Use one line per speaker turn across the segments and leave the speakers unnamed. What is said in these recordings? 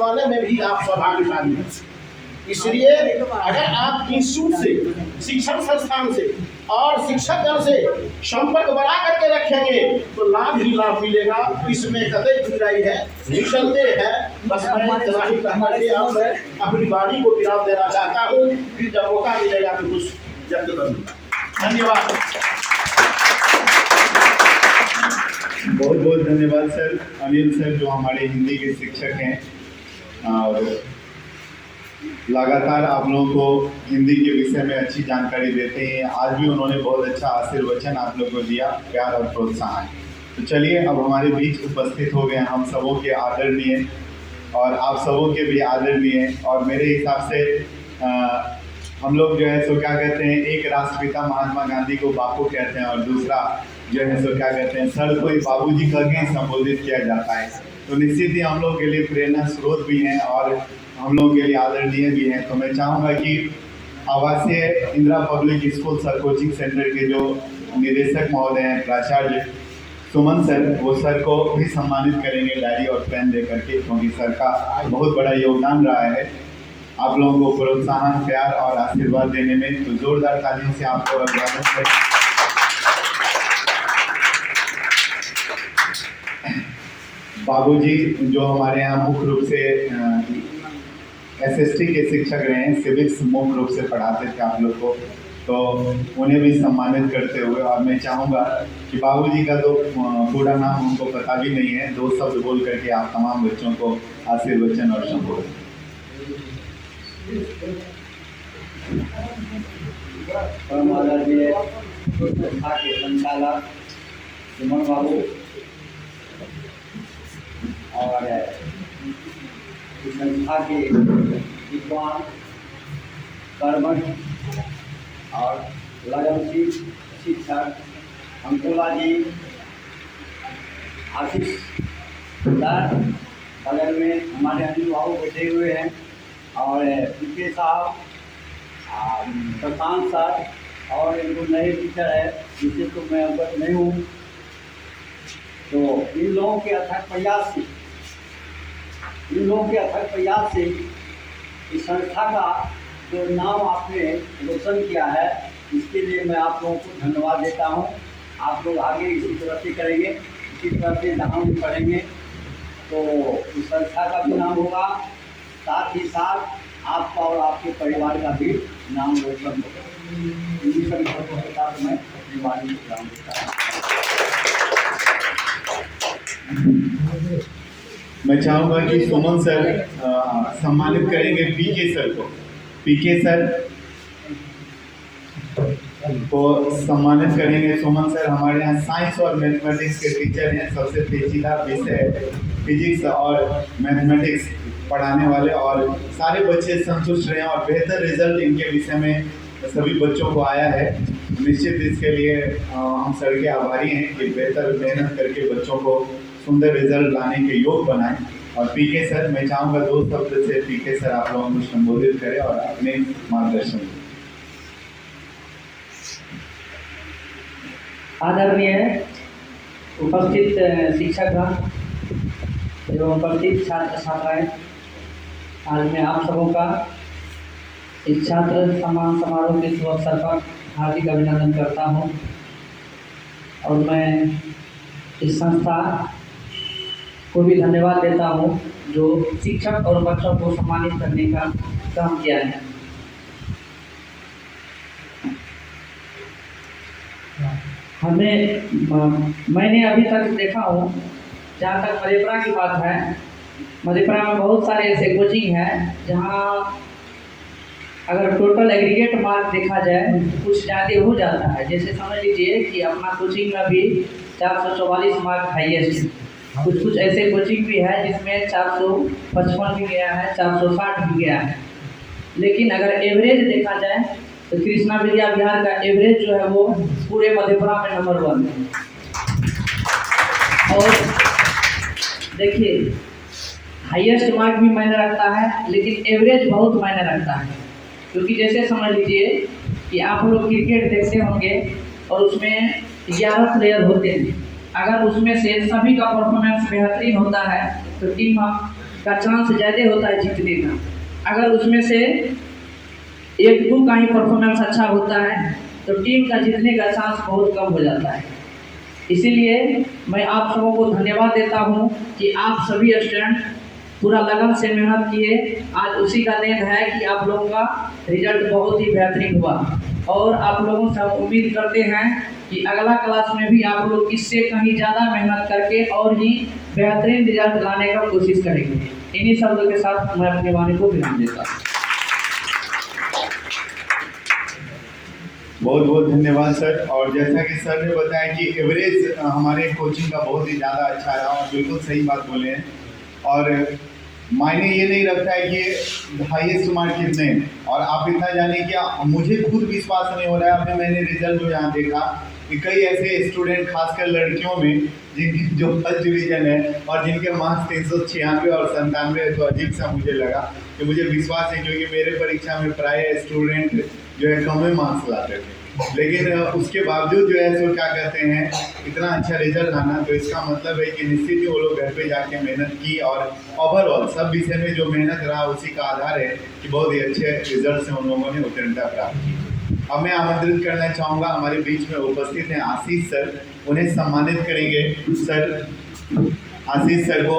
दिलवाने में भी आप सौभाग्यशाली हैं। इसलिए अगर आप इंस्टीट्यूट से, शिक्षण संस्थान से और शिक्षकगण से संपर्क बना करके रखेंगे तो लाभ ही लाभ मिलेगा, इसमें कतई जुड़ाई है, निसंदेह है। बस मैं इतना ही कहना के अब मैं अपनी वाणी को विराम देना चाहता हूँ, फिर जब मौका मिलेगा तो कुछ व्यक्त करूँगा। धन्यवाद।
बहुत बहुत धन्यवाद सर, अनिल सर जो हमारे हिंदी के शिक्षक हैं और लगातार आप लोगों को हिंदी के विषय में अच्छी जानकारी देते हैं। आज भी उन्होंने बहुत अच्छा आशीर्वचन आप लोगों को दिया, प्यार और प्रोत्साहन। तो चलिए अब हमारे बीच उपस्थित हो गए हम सबों के आदरणीय और आप सबों के भी आदरणीय, और मेरे हिसाब से हम लोग जो है सो क्या कहते हैं, एक राष्ट्रपिता महात्मा गांधी को बापू कहते हैं और दूसरा जो है सो क्या कहते हैं, सर को बाबूजी कह के संबोधित किया जाता है। तो निश्चित ही हम लोग के लिए प्रेरणा स्रोत भी हैं और हम लोगों के लिए आदरणीय भी हैं। तो मैं चाहूँगा कि आवासीय Indira public school sir coaching centre के जो निदेशक महोदय हैं प्राचार्य सुमन सर, वो सर को भी सम्मानित करेंगे डायरी और पेन दे करके, क्योंकि सर का बहुत बड़ा योगदान रहा है आप लोगों को प्रोत्साहन, प्यार और आशीर्वाद देने में। तो जोरदार तालियों से आपको अभिवादन करें। बाबूजी जो हमारे यहाँ मुख्य रूप से एसएसटी के शिक्षक रहे हैं, सिविक्स मुख्य रूप से पढ़ाते थे आप लोग को, तो उन्हें भी सम्मानित करते हुए, और मैं चाहूँगा कि बाबूजी का तो पूरा नाम उनको पता भी नहीं है, 2 शब्द बोल करके आप तमाम बच्चों को आशीर्वचन और संबोधन।
संस्था के संचालक सुमन बाबू और इस संस्था के विद्वान, कर्मठ और लगनशील शिक्षक अंकुला जी, आशीष सर, बगल में हमारे अनिल बाबू बैठे हुए हैं, और पीके साहब, प्रशांत सर, और इनको नए टीचर है जिसे तो मैं अवगत नहीं हूँ। तो इन लोगों के अथक प्रयास से इस संस्था का जो नाम आपने रोशन किया है, इसके लिए मैं आप लोगों को धन्यवाद देता हूँ। आप लोग आगे इसी तरह से करेंगे, इसी तरह से नाम भी पढ़ेंगे तो इस संस्था का भी नाम होगा, साथ ही साथ आपका और आपके परिवार का भी नाम रोशन होगा। इन्हीं सभी बातों के साथ मैं अपनी वाणी को विराम देता हूँ।
मैं चाहूँगा कि सुमन सर सम्मानित करेंगे पीके सर को। पीके सर को सम्मानित करेंगे। सुमन सर हमारे यहाँ साइंस और मैथमेटिक्स के टीचर हैं, सबसे पेचीदा विषय फिजिक्स और मैथमेटिक्स पढ़ाने वाले, और सारे बच्चे संतुष्ट रहे और बेहतर रिजल्ट इनके विषय में सभी बच्चों को आया है। निश्चित इसके लिए हम सर के आभारी हैं कि बेहतर मेहनत करके बच्चों को सुंदर रिजल्ट लाने के योग बनाएं। और पीके सर, मैं चाहूँगा 2 शब्द से पीके सर आप लोगों को संबोधित करें और अपने मार्गदर्शन दें।
आदरणीय उपस्थित शिक्षकगण एवं उपस्थित छात्र छात्राएं, आज मैं आप सबों का इस छात्र सम्मान समारोह के शुभ अवसर पर हार्दिक अभिनंदन करता हूं, और मैं इस संस्था को भी धन्यवाद देता हूं जो शिक्षक और बच्चों को सम्मानित करने का काम किया है। मैंने अभी तक देखा हूँ, जहाँ तक मधेपुरा की बात है, मधेपुरा में बहुत सारे ऐसे कोचिंग हैं जहाँ अगर टोटल एग्रीगेट मार्क देखा जाए कुछ ज़्यादा हो जाता है। जैसे समझ लीजिए कि अपना कोचिंग में भी 444 मार्क हाईएस्ट है। कुछ ऐसे कोचिंग भी है जिसमें 455 भी गया है, 460 भी गया है। लेकिन अगर एवरेज देखा जाए तो कृष्णा विद्या विहार का एवरेज जो है वो पूरे मधेपुरा में नंबर 1 है। और देखिए, हाईएस्ट मार्क भी मायने रखता है, लेकिन एवरेज बहुत मायने रखता है। क्योंकि जैसे समझ लीजिए कि आप लोग क्रिकेट देखते होंगे और उसमें 11 प्लेयर होते हैं। अगर उसमें से सभी का परफॉर्मेंस बेहतरीन होता है तो टीम का चांस ज़्यादा होता है जीतने का। अगर उसमें से एक दो का ही परफॉर्मेंस अच्छा होता है तो टीम का जीतने का चांस बहुत कम हो जाता है। इसीलिए मैं आप सबों को धन्यवाद देता हूं कि आप सभी स्टूडेंट पूरा लगन से मेहनत किए। आज उसी का देन है कि आप लोगों का रिजल्ट बहुत ही बेहतरीन हुआ और आप लोगों से हम उम्मीद करते हैं कि अगला क्लास में भी आप लोग इससे कहीं ज़्यादा मेहनत करके और ही बेहतरीन रिजल्ट लाने का कोशिश करेंगे। इन्हीं शब्दों के साथ मैं अपनी वाणी को विराम देता हूँ।
बहुत बहुत धन्यवाद सर। और जैसा कि सर ने बताया कि एवरेज हमारे कोचिंग का बहुत ही ज़्यादा अच्छा रहा और बिल्कुल सही बात बोले हैं। और मायने ये नहीं रखता है कि हाईएस्ट मार्क कितने हैं। और आप इतना जानिए कि मुझे खुद विश्वास नहीं हो रहा है। अभी मैंने रिजल्ट जो यहाँ देखा कि कई ऐसे स्टूडेंट खासकर लड़कियों में जिनकी जो फर्स्ट डिवीजन है और जिनके मार्क्स 396 और 97 है, तो अजीब सा मुझे लगा कि मुझे विश्वास है क्योंकि मेरे परीक्षा में प्राय स्टूडेंट जो है कम ही मार्क्स लाते थे। लेकिन उसके बावजूद जो है सो क्या कहते हैं इतना अच्छा रिजल्ट लाना, तो इसका मतलब है कि निश्चित ही वो लोग घर पे जाके मेहनत की और ओवरऑल सब विषय में जो मेहनत रहा उसी का आधार है कि बहुत ही अच्छे रिजल्ट से उन लोगों ने उत्तीर्णता प्राप्त की। अब मैं आमंत्रित करना चाहूँगा, हमारे बीच में उपस्थित हैं आशीष सर, उन्हें सम्मानित करेंगे सर, आशीष सर को।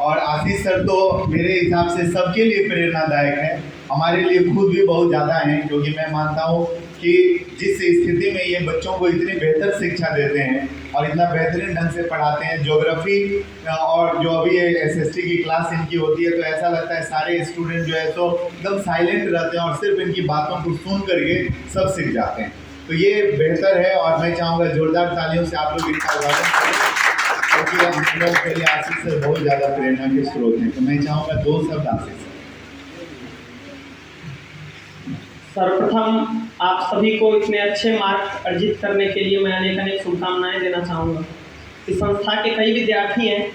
और आशीष सर तो मेरे हिसाब से सबके लिए प्रेरणादायक है, हमारे लिए खुद भी बहुत ज़्यादा हैं, क्योंकि मैं मानता हूँ कि जिस स्थिति में ये बच्चों को इतनी बेहतर शिक्षा देते हैं और इतना बेहतरीन ढंग से पढ़ाते हैं। ज्योग्राफी और जो अभी एसएसटी की क्लास इनकी होती है तो ऐसा लगता है सारे स्टूडेंट जो है तो एकदम साइलेंट रहते हैं और सिर्फ इनकी बातों को सुन करके सब सीख जाते हैं। तो ये बेहतर है और मैं चाहूँगा जोरदार तालियों से आप लोग इनका स्वागत करें, क्योंकि हम लोगों के लिए आशीष सर बहुत ज़्यादा प्रेरणा के स्रोत हैं। तो मैं चाहूँगा 2 शब्द आशीष सर।
सर्वप्रथम आप सभी को इतने अच्छे मार्क्स अर्जित करने के लिए मैं अनेक अनेक शुभकामनाएं देना चाहूँगा। इस संस्था के कई विद्यार्थी हैं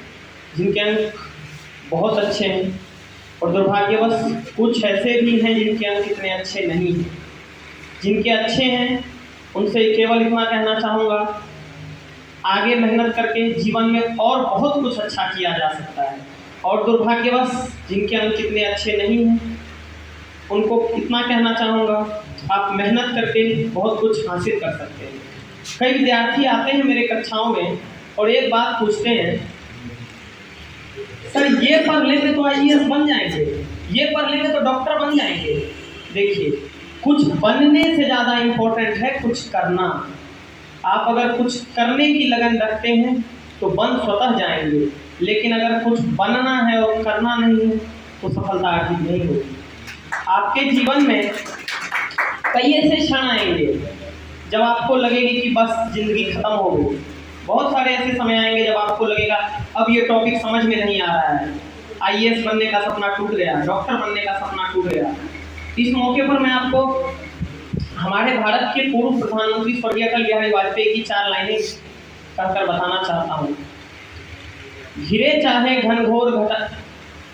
जिनके अंक बहुत अच्छे हैं और दुर्भाग्यवश कुछ ऐसे भी हैं जिनके अंक इतने अच्छे नहीं हैं। जिनके अच्छे हैं उनसे केवल इतना कहना चाहूँगा, आगे मेहनत करके जीवन में और बहुत कुछ अच्छा किया जा सकता है। और दुर्भाग्यवश जिनके अंक इतने अच्छे नहीं हैं उनको इतना कहना चाहूँगा, आप मेहनत करके बहुत कुछ हासिल कर सकते हैं। कई विद्यार्थी आते हैं मेरे कक्षाओं में और एक बात पूछते हैं, सर ये पढ़ लेंगे तो आईएएस बन जाएंगे, ये पढ़ लेंगे तो डॉक्टर बन जाएंगे। देखिए, कुछ बनने से ज़्यादा इम्पोर्टेंट है कुछ करना। आप अगर कुछ करने की लगन रखते हैं तो बन स्वतः जाएंगे, लेकिन अगर कुछ बनना है और करना नहीं है तो सफलता अर्जित नहीं होगी। आपके जीवन में कई ऐसे क्षण आएंगे जब आपको लगेगी कि बस ज़िंदगी ख़त्म हो गई। बहुत सारे ऐसे समय आएंगे जब आपको लगेगा अब ये टॉपिक समझ में नहीं आ रहा है, आईएएस बनने का सपना टूट गया, डॉक्टर बनने का सपना टूट गया। इस मौके पर मैं आपको हमारे भारत के पूर्व प्रधानमंत्री स्वर्गीय अटल बिहारी वाजपेयी की 4 लाइनें कहकर बताना चाहता हूँ। घिरे चाहे घनघोर घटा,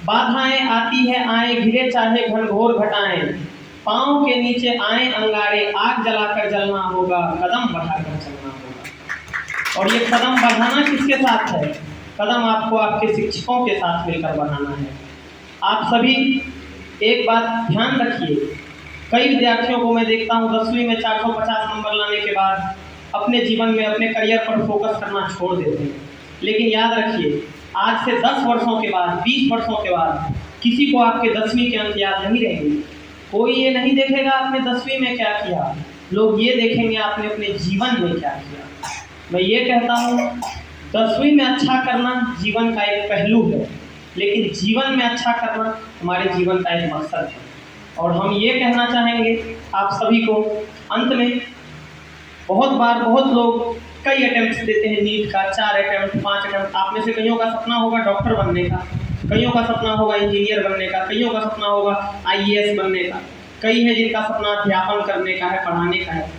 बाधाएं आती है आए, घिरे चाहे घनघोर घटाएं, पाँव के नीचे आए अंगारे, आग जलाकर जलना होगा, कदम बढ़ाकर चलना होगा। और ये कदम बढ़ाना किसके साथ है? कदम आपको आपके शिक्षकों के साथ मिलकर बढ़ाना है। आप सभी एक बात ध्यान रखिए, कई विद्यार्थियों को मैं देखता हूँ 10वीं में 450 नंबर लाने के बाद अपने जीवन में अपने करियर पर फोकस करना छोड़ देते हैं। लेकिन याद रखिए, आज से 10 वर्षों के बाद, 20 वर्षों के बाद किसी को आपके 10वीं के अंक याद नहीं रहेंगे। कोई ये नहीं देखेगा आपने 10वीं में क्या किया, लोग ये देखेंगे आपने अपने जीवन में क्या किया। मैं ये कहता हूँ 10वीं में अच्छा करना जीवन का एक पहलू है, लेकिन जीवन में अच्छा करना हमारे जीवन का एक मकसद है। और हम ये कहना चाहेंगे आप सभी को अंत में, बहुत बार बहुत लोग कई अटेम्प्ट्स देते हैं नीट का, 4 अटेम्प्ट 5 अटेम्प्ट। आप में से कईयों का सपना होगा डॉक्टर बनने का, कईयों का सपना होगा इंजीनियर बनने का, कईयों का सपना होगा आईएएस बनने का, कई है जिनका सपना अध्यापन करने का है, पढ़ाने का है।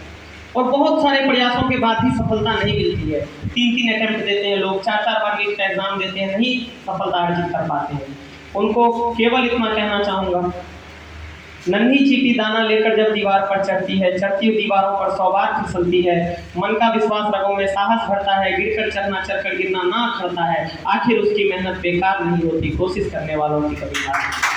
और बहुत सारे प्रयासों के बाद भी सफलता नहीं मिलती है। 3-3 अटेम्प्ट देते हैं लोग, 4-4 बार नीट का एग्जाम देते हैं, नहीं सफलता अर्जित कर पाते हैं। उनको केवल इतना कहना चाहूँगा, नन्ही चींटी दाना लेकर जब दीवार पर चढ़ती है, चढ़ती हुई दीवारों पर 100 बार फिसलती है। मन का विश्वास रगों में साहस भरता है, गिरकर चढ़ना चढ़कर गिरना ना अखरता है। आखिर उसकी मेहनत बेकार नहीं होती, कोशिश करने वालों की कभी हार नहीं।